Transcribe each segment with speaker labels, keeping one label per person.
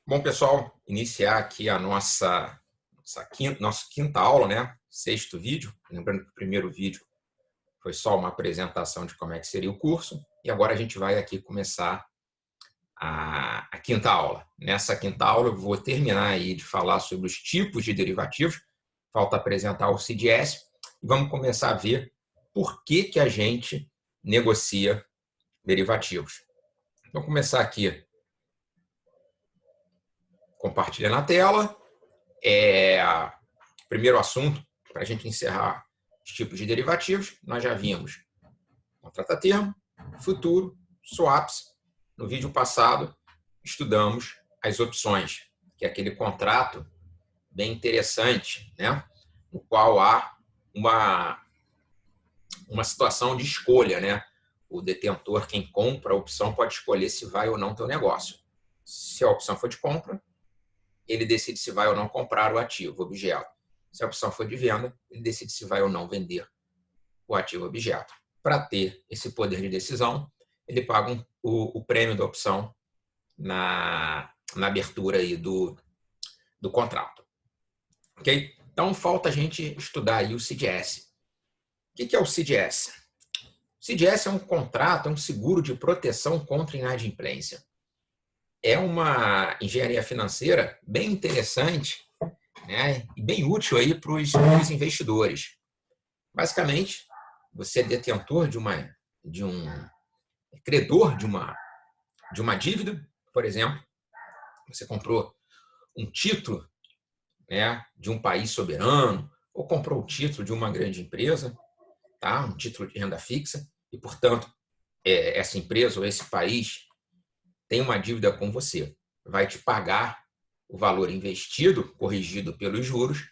Speaker 1: Bom, pessoal, iniciar aqui a nossa quinta aula, né? Sexto vídeo. Lembrando que o primeiro vídeo foi só uma apresentação de como é que seria o curso. E agora a gente vai aqui começar a quinta aula. Nessa quinta aula eu vou terminar aí de falar sobre os tipos de derivativos. Falta apresentar o CDS. E vamos começar a ver por que a gente negocia derivativos. Vamos começar aqui compartilhando a tela. Primeiro assunto, para a gente encerrar os tipos de derivativos, nós já vimos contrato a termo, futuro, swaps. No vídeo passado, estudamos as opções, que é aquele contrato bem interessante, né? No qual há uma situação de escolha, né? O detentor, quem compra a opção, pode escolher se vai ou não ter o negócio. Se a opção for de compra, ele decide se vai ou não comprar o ativo, o objeto. Se a opção for de venda, ele decide se vai ou não vender o ativo objeto. Para ter esse poder de decisão, ele paga o prêmio da opção na abertura aí do contrato. Ok? Então, falta a gente estudar aí o CDS. O que é o CDS? O CDS é um contrato, é um seguro de proteção contra inadimplência. É uma engenharia financeira bem interessante, né, e bem útil aí para os investidores. Basicamente, você é detentor de um credor de uma dívida, por exemplo, você comprou um título, né, de um país soberano, ou comprou o título de uma grande empresa, tá? Um título de renda fixa, e, portanto, essa empresa ou esse país tem uma dívida com você, vai te pagar o valor investido, corrigido pelos juros,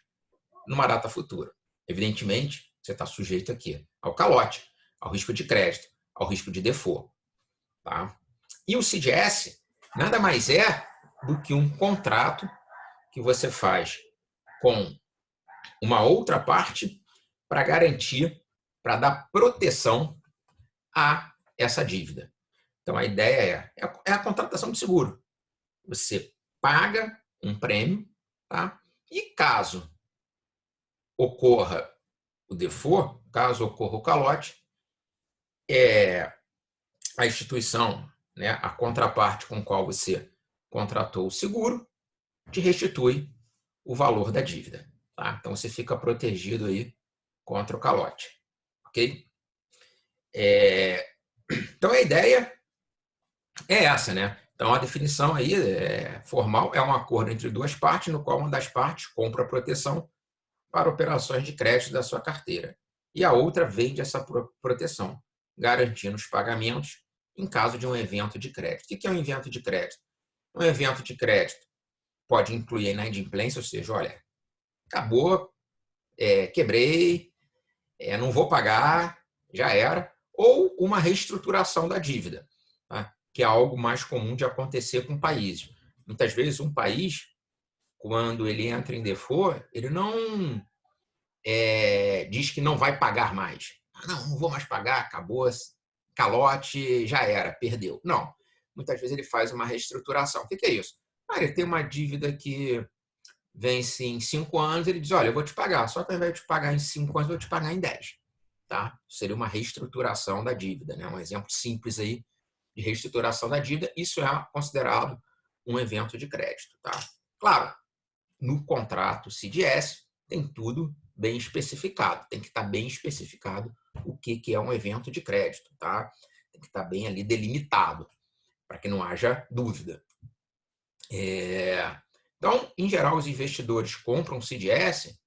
Speaker 1: numa data futura. Evidentemente, você está sujeito aqui ao calote, ao risco de crédito, ao risco de default. Tá? E o CDS nada mais é do que um contrato que você faz com uma outra parte para garantir, para dar proteção a essa dívida. Então, a ideia é a contratação de seguro. Você paga um prêmio, tá? E caso ocorra o default, caso ocorra o calote, a instituição, né, a contraparte com a qual você contratou o seguro, te restitui o valor da dívida. Tá? Então, você fica protegido aí contra o calote. Ok? Então, a ideia é essa, né? Então, a definição aí formal é um acordo entre duas partes, no qual uma das partes compra a proteção para operações de crédito da sua carteira e a outra vende essa proteção, garantindo os pagamentos em caso de um evento de crédito. O que é um evento de crédito? Um evento de crédito pode incluir a inadimplência, ou seja, olha, acabou, quebrei, não vou pagar, já era, ou uma reestruturação da dívida, tá? Que é algo mais comum de acontecer com países. Muitas vezes um país, quando ele entra em default, ele não diz que não vai pagar mais. Não vou mais pagar, acabou, calote, já era, perdeu. Não. Muitas vezes ele faz uma reestruturação. O que é isso? Ele tem uma dívida que vence em 5 anos, ele diz, olha, eu vou te pagar, só que ao invés de te pagar em 5 anos, eu vou te pagar em 10. Tá? Seria uma reestruturação da dívida, né? Um exemplo simples aí de reestruturação da dívida. Isso é considerado um evento de crédito. Tá? Claro, no contrato CDS tem tudo bem especificado, tem que estar bem especificado o que é um evento de crédito, tá? Tem que estar bem ali delimitado, para que não haja dúvida. Então, em geral, os investidores compram CDS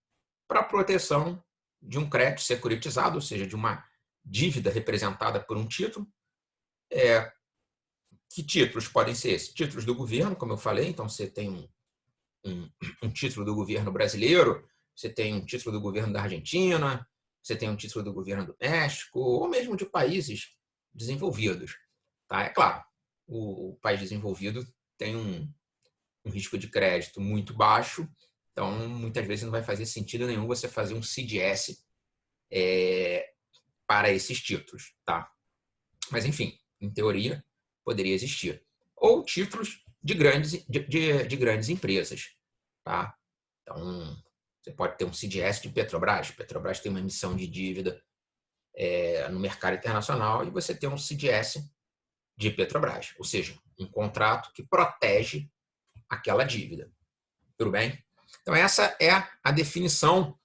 Speaker 1: para proteção de um crédito securitizado, ou seja, de uma dívida representada por um título. Que títulos podem ser esses? Títulos do governo, como eu falei, então você tem um título do governo brasileiro, você tem um título do governo da Argentina, você tem um título do governo do México, ou mesmo de países desenvolvidos. Tá? É claro, o país desenvolvido tem um risco de crédito muito baixo, então muitas vezes não vai fazer sentido nenhum você fazer um CDS para esses títulos. Tá? Mas, enfim, em teoria, poderia existir. Ou títulos de grandes empresas. Tá? Então, você pode ter um CDS de Petrobras. Petrobras tem uma emissão de dívida no mercado internacional e você tem um CDS de Petrobras, ou seja, um contrato que protege aquela dívida. Tudo bem? Então, essa é a definição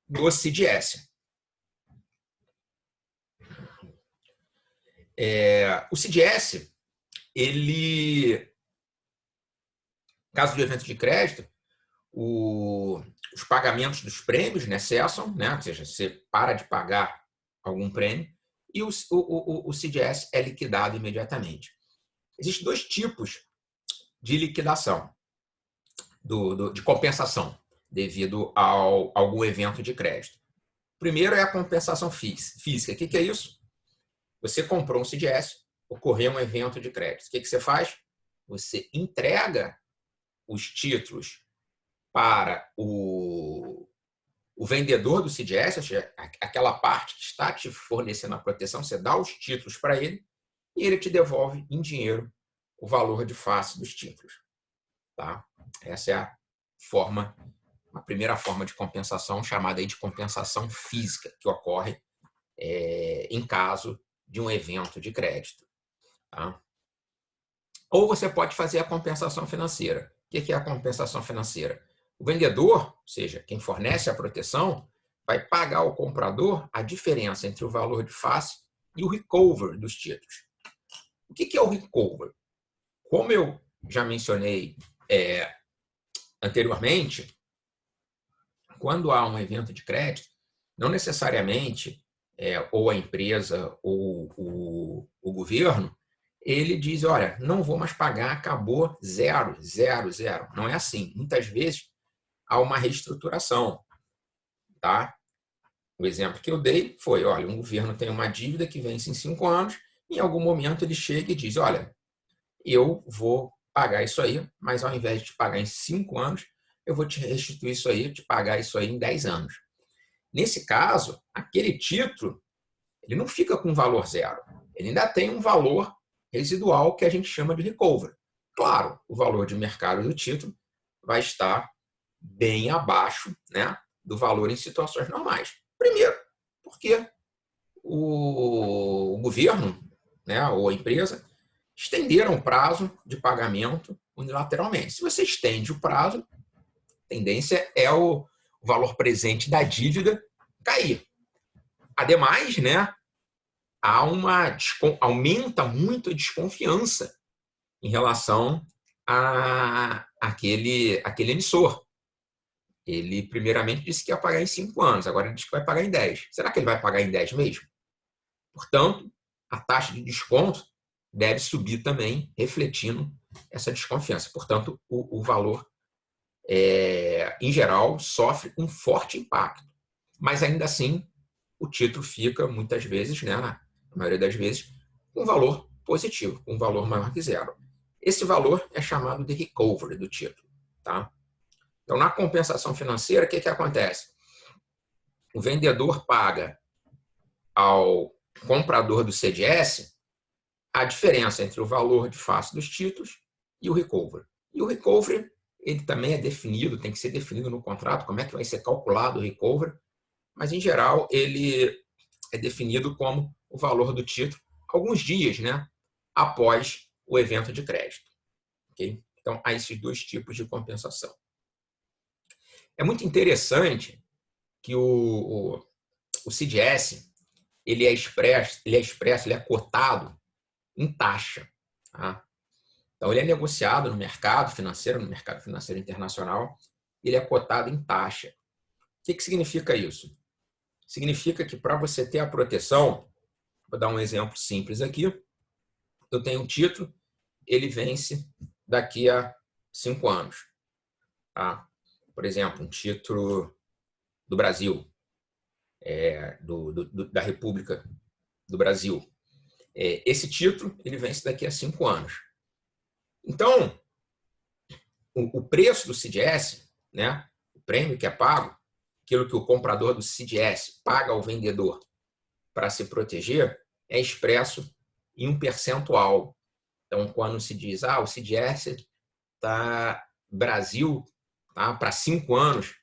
Speaker 1: do CDS. O CDS, caso de evento de crédito, os pagamentos dos prêmios, né, cessam, né, ou seja, você para de pagar algum prêmio e o CDS é liquidado imediatamente. Existem dois tipos de liquidação, de compensação, devido a algum evento de crédito. Primeiro é a compensação física. O que é isso? Você comprou um CDS, ocorreu um evento de crédito. O que você faz? Você entrega os títulos para o vendedor do CDS, ou seja, aquela parte que está te fornecendo a proteção, você dá os títulos para ele e ele te devolve em dinheiro o valor de face dos títulos. Tá? Essa é a primeira forma de compensação, chamada aí de compensação física, que ocorre em caso de um evento de crédito. Tá? Ou você pode fazer a compensação financeira. O que é a compensação financeira? O vendedor, ou seja, quem fornece a proteção, vai pagar ao comprador a diferença entre o valor de face e o recover dos títulos. O que é o recover? Como eu já mencionei anteriormente, quando há um evento de crédito, não necessariamente ou a empresa ou o governo, ele diz, olha, não vou mais pagar, acabou, zero. Não é assim. Muitas vezes há uma reestruturação. Tá? O exemplo que eu dei foi, olha, um governo tem uma dívida que vence em 5 anos, em algum momento ele chega e diz, olha, eu vou pagar isso aí, mas ao invés de te pagar em 5 anos, eu vou te restituir isso aí, te pagar isso aí em 10 anos. Nesse caso, aquele título, ele não fica com valor zero. Ele ainda tem um valor residual que a gente chama de recover. Claro, o valor de mercado do título vai estar bem abaixo, né, do valor em situações normais. Primeiro, porque o governo, né, ou a empresa estenderam o prazo de pagamento unilateralmente. Se você estende o prazo, a tendência é o valor presente da dívida cair. Ademais, né, aumenta muito a desconfiança em relação àquele emissor. Ele primeiramente disse que ia pagar em 5 anos, agora ele diz que vai pagar em 10. Será que ele vai pagar em 10 mesmo? Portanto, a taxa de desconto deve subir também, refletindo essa desconfiança. Portanto, o valor, em geral, sofre um forte impacto. Mas, ainda assim, o título fica, muitas vezes, né, na maioria das vezes, com um valor positivo, com um valor maior que zero. Esse valor é chamado de recovery do título. Tá? Então, na compensação financeira, o que acontece? O vendedor paga ao comprador do CDS a diferença entre o valor de face dos títulos e o recovery. E o recovery, ele também é definido, tem que ser definido no contrato, como é que vai ser calculado o recovery, mas, em geral, ele é definido como o valor do título alguns dias, né, após o evento de crédito. Okay? Então, há esses dois tipos de compensação. É muito interessante que o CDS ele é expresso, ele é cotado em taxa. Tá? Então, ele é negociado no mercado financeiro internacional, ele é cotado em taxa. O que significa isso? Significa que para você ter a proteção, vou dar um exemplo simples aqui, eu tenho um título, ele vence daqui a 5 anos. Tá? Por exemplo, um título do Brasil, da República do Brasil. Esse título ele vence daqui a 5 anos. Então, o preço do CDS, né, o prêmio que é pago, aquilo que o comprador do CDS paga ao vendedor para se proteger, é expresso em um percentual Então, quando se diz, o CDS está Brasil, tá, para 5 anos,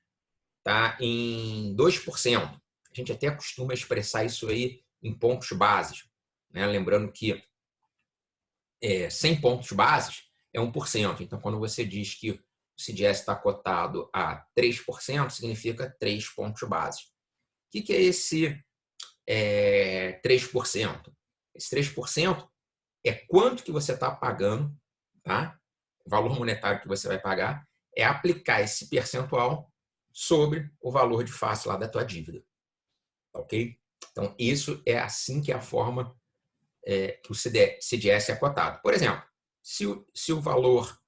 Speaker 1: está em 2%. A gente até costuma expressar isso aí em pontos bases, né? Lembrando que 100 pontos bases é 1%. Então, quando você diz que o CDS está cotado a 3%, significa 3 pontos bases. O que é esse 3%? Esse 3% é quanto que você está pagando, tá? O valor monetário que você vai pagar é aplicar esse percentual sobre o valor de face lá da tua dívida. Ok? Então, isso é assim que é a forma que o CDS é cotado. Por exemplo, se o valor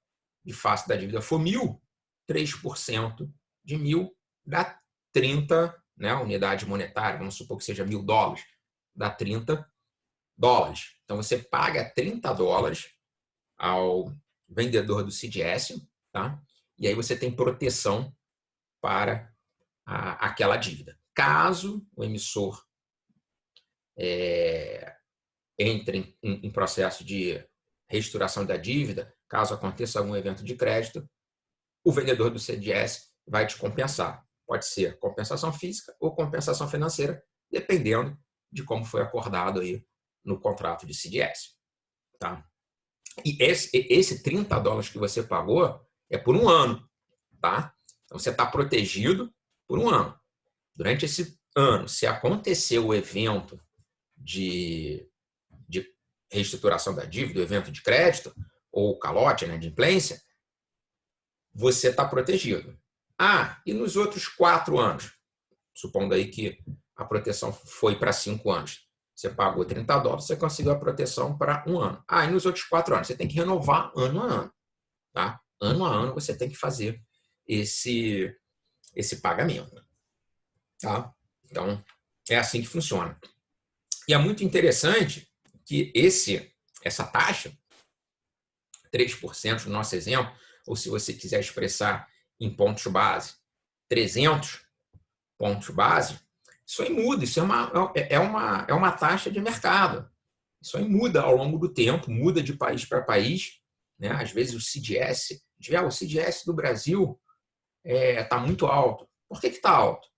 Speaker 1: de face da dívida for 1.000, 3% de 1.000 dá 30, né, unidade monetária, vamos supor que seja $1.000, dá 30 dólares. Então, você paga 30 dólares ao vendedor do CDS, tá? E aí você tem proteção para aquela dívida. Caso o emissor entre em processo de reestruturação da dívida, caso aconteça algum evento de crédito, o vendedor do CDS vai te compensar. Pode ser compensação física ou compensação financeira, dependendo de como foi acordado aí no contrato de CDS. Tá? E esse 30 dólares que você pagou é por um ano. Tá? Então, você está protegido por um ano. Durante esse ano, se acontecer o evento de reestruturação da dívida, o evento de crédito, ou calote, né, de implência, você está protegido. E nos outros 4 anos? Supondo aí que a proteção foi para 5 anos. Você pagou 30 dólares, você conseguiu a proteção para um ano. E nos outros 4 anos? Você tem que renovar ano a ano. Tá? Ano a ano você tem que fazer esse pagamento. Tá? Então, é assim que funciona. E é muito interessante que essa taxa, 3% no nosso exemplo, ou se você quiser expressar em pontos base, 300 pontos base, isso aí muda, isso é uma taxa de mercado. Isso aí muda ao longo do tempo, muda de país para país. Né? Às vezes o CDS, o CDS do Brasil está muito alto. Por que está alto?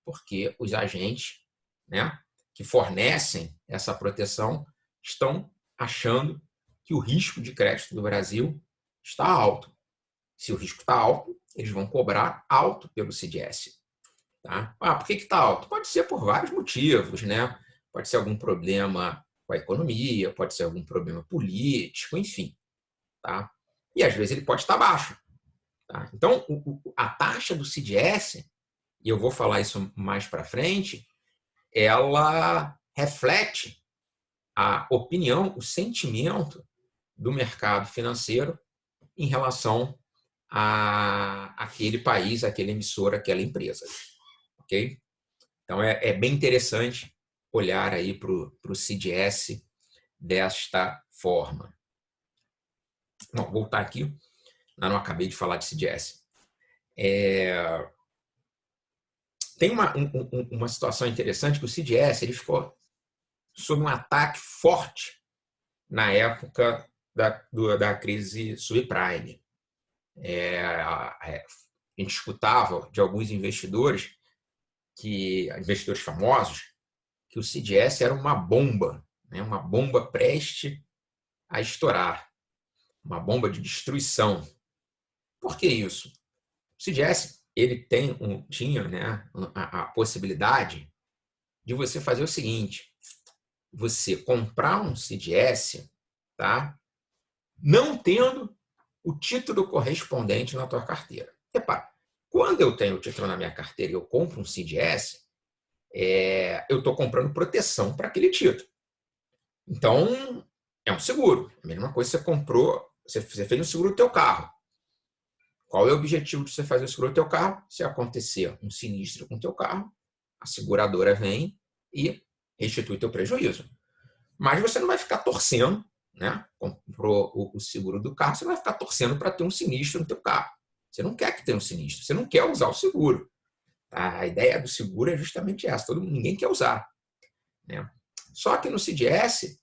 Speaker 1: Porque os agentes, né, que fornecem essa proteção estão achando que o risco de crédito do Brasil está alto. Se o risco está alto, eles vão cobrar alto pelo CDS. Tá? Por que está alto? Pode ser por vários motivos, né? Pode ser algum problema com a economia, pode ser algum problema político, enfim. Tá? E às vezes ele pode estar baixo. Tá? Então, a taxa do CDS, e eu vou falar isso mais para frente, ela reflete a opinião, o sentimento do mercado financeiro em relação a aquele país, aquele emissor, aquela empresa. Ok? Então, é bem interessante olhar aí para o CDS desta forma. Vou voltar aqui. Não acabei de falar de CDS. Tem uma situação interessante que o CDS ele ficou sob um ataque forte na época da crise subprime. A gente escutava de alguns investidores famosos, que o CDS era uma bomba, né? Uma bomba prestes a estourar, uma bomba de destruição. Por que isso? O CDS ele tinha, né, a possibilidade de você fazer o seguinte: você comprar um CDS, tá? Não tendo o título correspondente na tua carteira. Repara, quando eu tenho o título na minha carteira e eu compro um CDS, eu estou comprando proteção para aquele título. Então, é um seguro. A mesma coisa que você comprou, você fez um seguro do teu carro. Qual é o objetivo de você fazer o seguro do teu carro? Se acontecer um sinistro com o teu carro, a seguradora vem e restitui teu prejuízo. Mas você não vai ficar torcendo, né? Comprou o seguro do carro, você não vai ficar torcendo para ter um sinistro no teu carro. Você não quer que tenha um sinistro, você não quer usar o seguro. A ideia do seguro é justamente essa, ninguém quer usar. Né? Só que no CDS,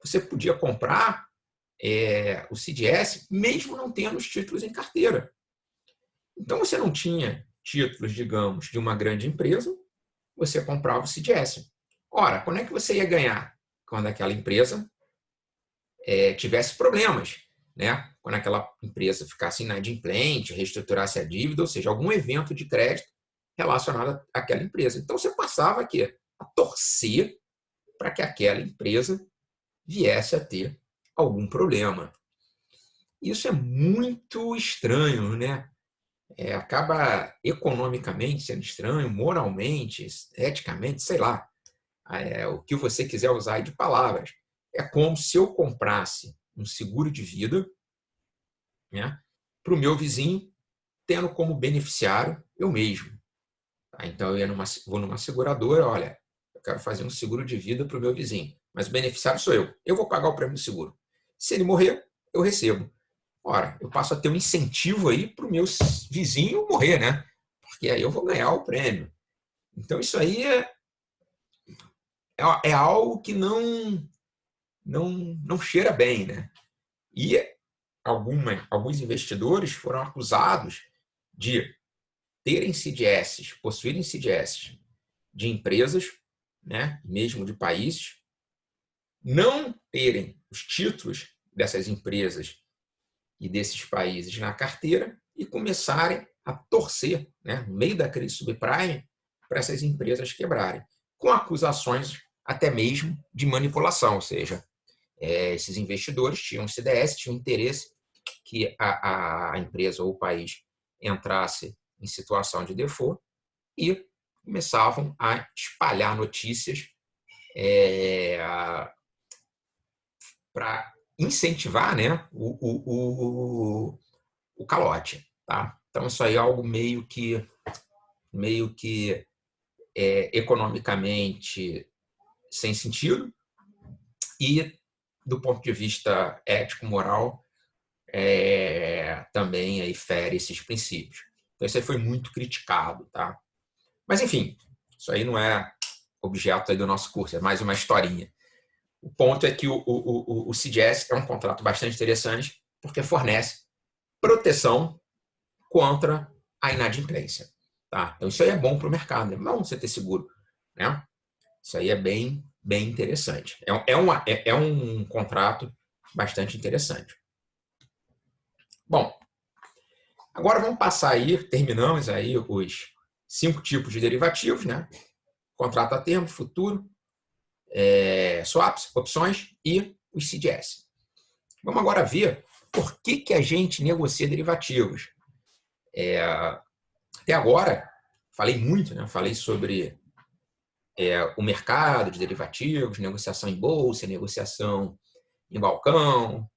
Speaker 1: você podia comprar o CDS, mesmo não tendo os títulos em carteira. Então, você não tinha títulos, digamos, de uma grande empresa, você comprava o CDS. Ora, quando é que você ia ganhar? Quando aquela empresa tivesse problemas, né? Quando aquela empresa ficasse inadimplente, reestruturasse a dívida, ou seja, algum evento de crédito relacionado àquela empresa. Então, você passava aqui a torcer para que aquela empresa viesse a ter algum problema. Isso é muito estranho, né? Acaba economicamente sendo estranho, moralmente, eticamente, sei lá, o que você quiser usar de palavras. É como se eu comprasse um seguro de vida, né, para o meu vizinho, tendo como beneficiário eu mesmo. Tá? Então, vou numa seguradora, olha, eu quero fazer um seguro de vida para o meu vizinho, mas o beneficiário sou eu. Eu vou pagar o prêmio do seguro. Se ele morrer, eu recebo. Ora, eu passo a ter um incentivo aí para o meu vizinho morrer, né? Porque aí eu vou ganhar o prêmio. Então, isso aí é algo que não cheira bem, né? E alguns investidores foram acusados de terem CDS, possuírem CDS de empresas, né, mesmo de países, não terem os títulos dessas empresas e desses países na carteira e começarem a torcer, né, no meio da crise subprime, para essas empresas quebrarem, com acusações até mesmo de manipulação, ou seja, esses investidores tinham CDS, tinham interesse que a empresa ou o país entrasse em situação de default e começavam a espalhar notícias para incentivar, né, o calote. Tá? Então, isso aí é algo meio que economicamente sem sentido e, do ponto de vista ético-moral, também aí fere esses princípios. Então, isso aí foi muito criticado. Tá? Mas, enfim, isso aí não é objeto aí do nosso curso, é mais uma historinha. O ponto é que o CDS é um contrato bastante interessante porque fornece proteção contra a inadimplência. Tá? Então, isso aí é bom para o mercado, é bom você ter seguro. Né? Isso aí é bem interessante. É um contrato bastante interessante. Bom, agora vamos passar aí, terminamos aí os 5 tipos de derivativos, né? Contrato a termo, futuro, swaps, opções e os CDS. Vamos agora ver por que a gente negocia derivativos. Até agora, falei muito, né? Falei sobre o mercado de derivativos, negociação em bolsa, negociação em balcão,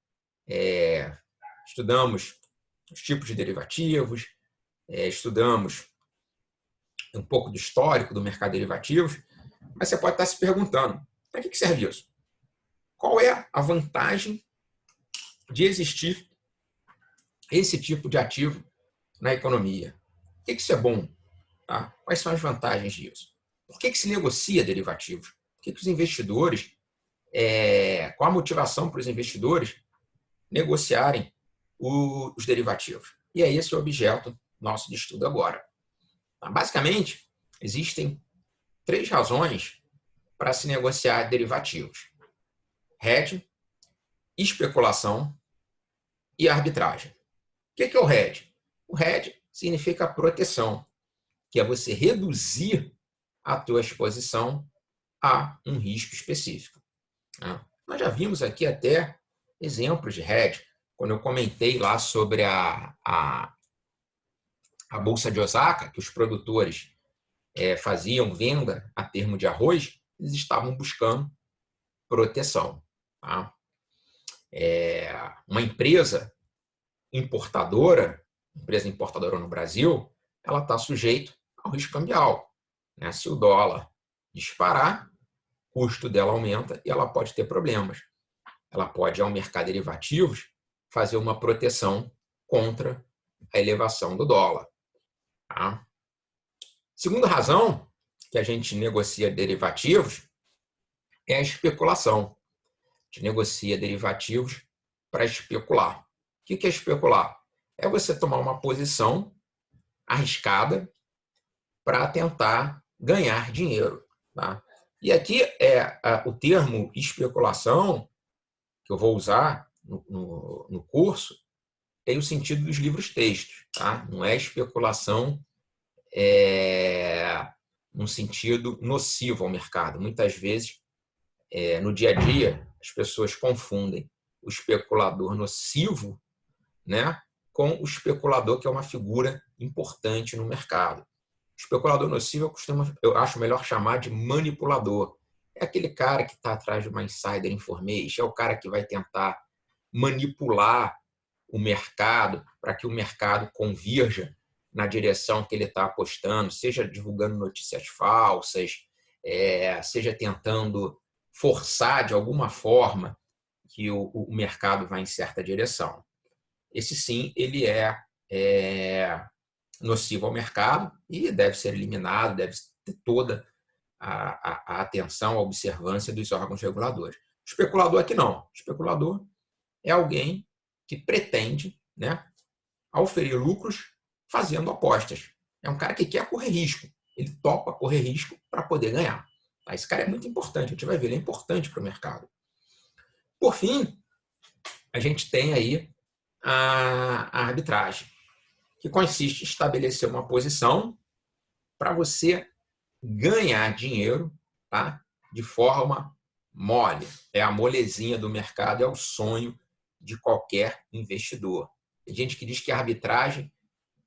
Speaker 1: estudamos os tipos de derivativos, estudamos um pouco do histórico do mercado de derivativos, mas você pode estar se perguntando, para que serve isso? Qual é a vantagem de existir esse tipo de ativo na economia? Por que isso é bom? Tá? Quais são as vantagens disso? Por que se negocia derivativos? Por que os investidores, qual a motivação para os investidores negociarem os derivativos? E é esse o objeto nosso de estudo agora. Tá? Basicamente, existem 3 razões para se negociar derivativos: hedge, especulação e arbitragem. O que é o hedge? O hedge significa proteção, que é você reduzir a tua exposição a um risco específico. Nós já vimos aqui até exemplos de hedge, quando eu comentei lá sobre a Bolsa de Osaka, que os produtores faziam venda a termo de arroz, eles estavam buscando proteção. Tá? Uma empresa importadora no Brasil, ela está sujeita ao risco cambial. Né? Se o dólar disparar, o custo dela aumenta e ela pode ter problemas. Ela pode, ao mercado de derivativos, fazer uma proteção contra a elevação do dólar. Tá? Segunda razão que a gente negocia derivativos é a especulação. A gente negocia derivativos para especular. O que é especular? É você tomar uma posição arriscada para tentar ganhar dinheiro. Tá? E aqui o termo especulação, que eu vou usar no curso, tem o sentido dos livros-textos. Tá? Não é especulação num sentido nocivo ao mercado. Muitas vezes, no dia a dia, as pessoas confundem o especulador nocivo, né, com o especulador que é uma figura importante no mercado. O especulador nocivo eu acho melhor chamar de manipulador. É aquele cara que está atrás de uma insider information, é o cara que vai tentar manipular o mercado para que o mercado convirja na direção que ele está apostando, seja divulgando notícias falsas, seja tentando forçar de alguma forma que o mercado vá em certa direção. Esse sim, ele é nocivo ao mercado e deve ser eliminado, deve ter toda a atenção, a observância dos órgãos reguladores. O especulador aqui não. O especulador é alguém que pretende, né, auferir lucros fazendo apostas. É um cara que quer correr risco. Ele topa correr risco para poder ganhar. Esse cara é muito importante, a gente vai ver, ele é importante para o mercado. Por fim, a gente tem aí a arbitragem, que consiste em estabelecer uma posição para você ganhar dinheiro, tá? De forma mole. É a molezinha do mercado, é o sonho de qualquer investidor. Tem gente que diz que a arbitragem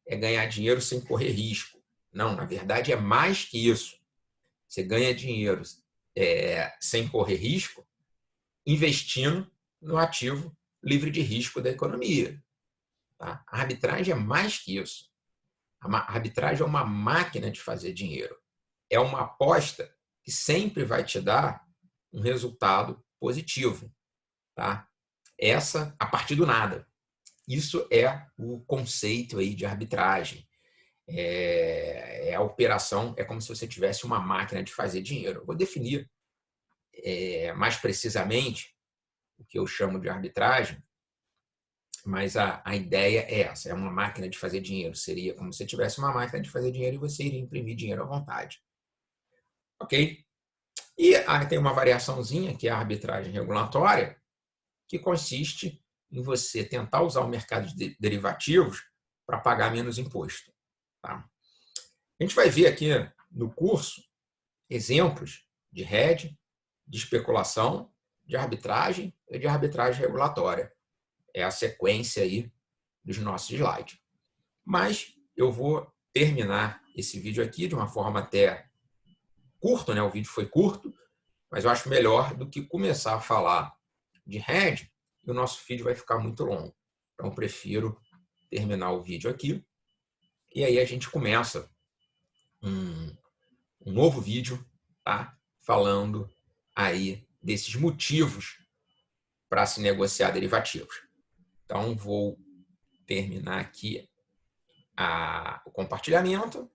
Speaker 1: é ganhar dinheiro sem correr risco. Não, na verdade é mais que isso. Você ganha dinheiro sem correr risco investindo no ativo livre de risco da economia. Tá? A arbitragem é mais que isso. A arbitragem é uma máquina de fazer dinheiro. É uma aposta que sempre vai te dar um resultado positivo. Tá? Essa, a partir do nada. Isso é o conceito aí de arbitragem. A operação, é como se você tivesse uma máquina de fazer dinheiro. Eu vou definir mais precisamente o que eu chamo de arbitragem, mas a ideia é essa, é uma máquina de fazer dinheiro. Seria como se tivesse uma máquina de fazer dinheiro e você iria imprimir dinheiro à vontade. Ok? E aí tem uma variaçãozinha, que é a arbitragem regulatória, que consiste em você tentar usar o mercado de derivativos para pagar menos imposto. Tá? A gente vai ver aqui no curso exemplos de hedge, de especulação, de arbitragem e de arbitragem regulatória. É a sequência aí dos nossos slides. Mas eu vou terminar esse vídeo aqui de uma forma até curta, né? O vídeo foi curto, mas eu acho melhor do que começar a falar de hedge e o nosso vídeo vai ficar muito longo. Então, eu prefiro terminar o vídeo aqui e aí a gente começa um novo vídeo, tá? Falando aí desses motivos para se negociar derivativos. Então, vou terminar aqui o compartilhamento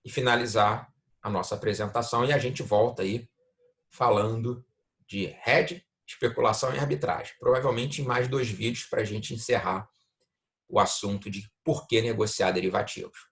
Speaker 1: e finalizar a nossa apresentação e a gente volta aí falando de hedge, especulação e arbitragem. Provavelmente em mais 2 vídeos para a gente encerrar o assunto de por que negociar derivativos.